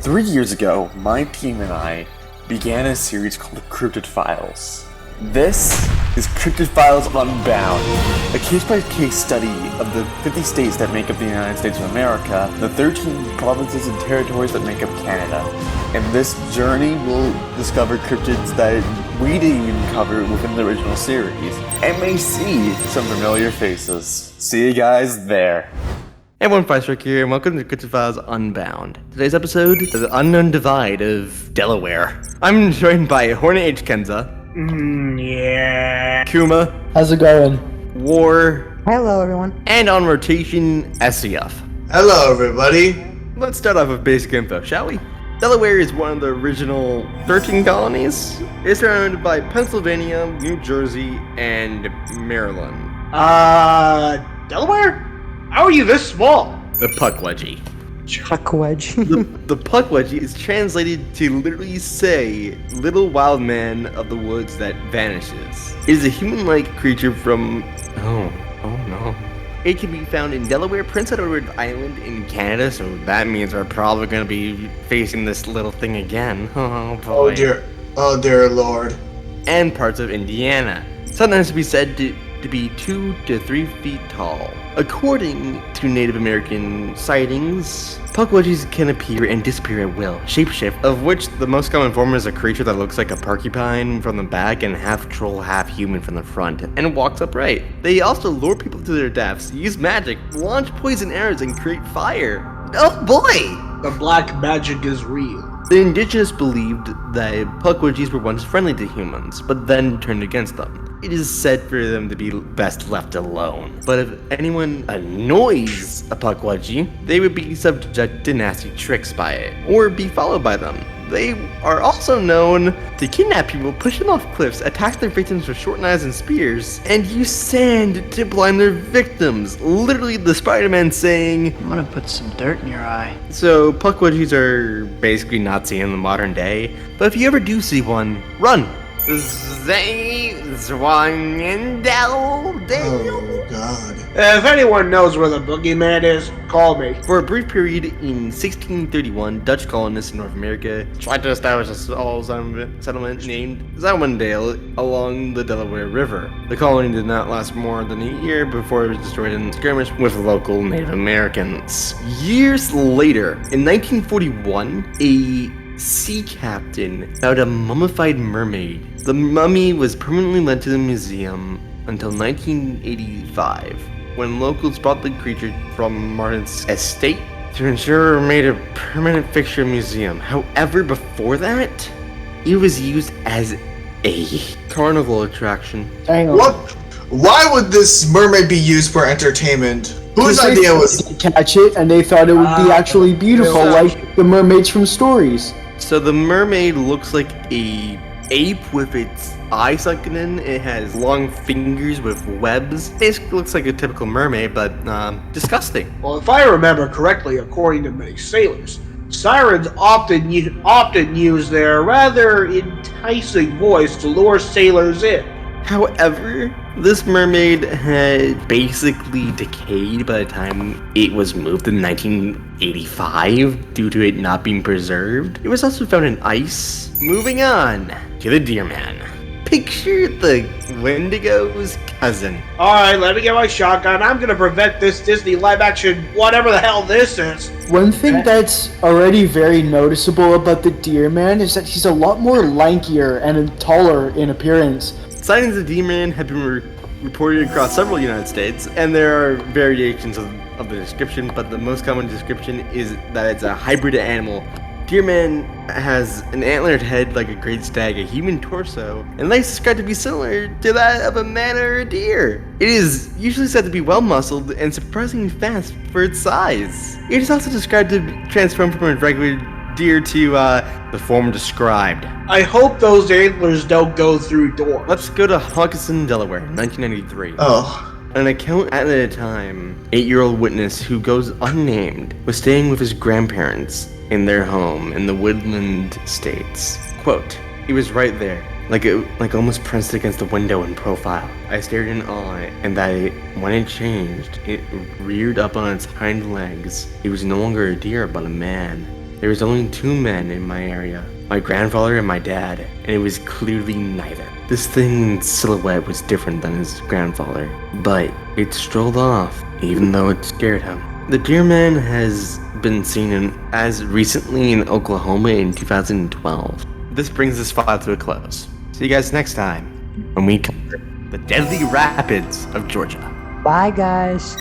3 years ago, my team and I began a series called Cryptid Files. This is Cryptid Files Unbound, a case-by-case study of the 50 states that make up the United States of America, the 13 provinces and territories that make up Canada. And this journey will discover cryptids that we didn't even cover within the original series, and may see some familiar faces. See you guys there. Hey everyone, Firestruck here, and welcome to Cryptid Files Unbound. Today's episode is the unknown divide of Delaware. I'm joined by Hornet H. Kenza. Yeah. Kuma. How's it going? War. Hello, everyone. And on rotation, SCF. Hello, everybody. Let's start off with basic info, shall we? Delaware is one of the original 13 colonies. It's surrounded by Pennsylvania, New Jersey, and Maryland. Delaware? How are you this small? The Puckwudgie. Chuck Wedge. The Puckwudgie is translated to literally say, little wild man of the woods that vanishes. It is a human-like creature from... Oh no. It can be found in Delaware, Prince Edward Island in Canada, so that means we're probably going to be facing this little thing again. Oh boy. Oh dear Lord. And parts of Indiana. Sometimes to be said to be 2 to 3 feet tall. According to Native American sightings, Puckwudgies can appear and disappear at will, shapeshift, of which the most common form is a creature that looks like a porcupine from the back and half troll, half human from the front, and walks upright. They also lure people to their deaths, use magic, launch poison arrows, and create fire. Oh boy! The black magic is real. The indigenous believed that Puckwudgies were once friendly to humans, but then turned against them. It is said for them to be best left alone. But if anyone annoys a Puckwudgie, they would be subject to nasty tricks by it, or be followed by them. They are also known to kidnap people, push them off cliffs, attack their victims with short knives and spears, and use sand to blind their victims. Literally the Spider-Man saying, I'm gonna put some dirt in your eye. So Puckwudgies are basically not seen in the modern day, but if you ever do see one, run! Oh God. If anyone knows where the boogeyman is, call me. For a brief period in 1631, Dutch colonists in North America tried to establish a small settlement named Zowendale along the Delaware River. The colony did not last more than a year before it was destroyed in skirmish with local Native Americans. Years later, in 1941, a sea captain found a mummified mermaid. The mummy was permanently lent to the museum until 1985, when locals brought the creature from Martin's estate to ensure it made a permanent fixture in the museum. However, before that, it was used as a carnival attraction. Hang on. What? Why would this mermaid be used for entertainment? Whose idea was to catch it, and they thought it would be actually beautiful, like the mermaids from stories. So the mermaid looks like a ape with its eye sunken in. It has long fingers with webs. Basically looks like a typical mermaid, but disgusting. Well, if I remember correctly, according to many sailors, sirens often use their rather enticing voice to lure sailors in. However, this mermaid had basically decayed by the time it was moved in 1985 due to it not being preserved. It was also found in ice. Moving on to the Deer Man. Picture the Wendigo's cousin. Alright, let me get my shotgun. I'm gonna prevent this Disney live-action whatever the hell this is. One thing that's already very noticeable about the Deer Man is that he's a lot more lankier and taller in appearance. Sightings of Deer Man have been reported across several United States, and there are variations of the description, but the most common description is that it's a hybrid animal. Deer Man has an antlered head like a great stag, a human torso, and legs described to be similar to that of a man or a deer. It is usually said to be well-muscled and surprisingly fast for its size. It is also described to transform from a regular deer to the form described. I hope those antlers don't go through doors. Let's go to Hawkinson, Delaware, 1993. An account at the time, 8-year-old witness who goes unnamed was staying with his grandparents in their home in the Woodland States. Quote, "He was right there, like almost pressed against the window in profile. I stared in awe, and that when it changed, it reared up on its hind legs. It was no longer a deer, but a man. There was only 2 men in my area, my grandfather and my dad, and it was clearly neither. This thing's silhouette was different than his grandfather, but it strolled off, even though it scared him. The deer man has been seen as recently in Oklahoma in 2012. This brings this file to a close. See you guys next time when we cover the deadly rapids of Georgia. Bye, guys.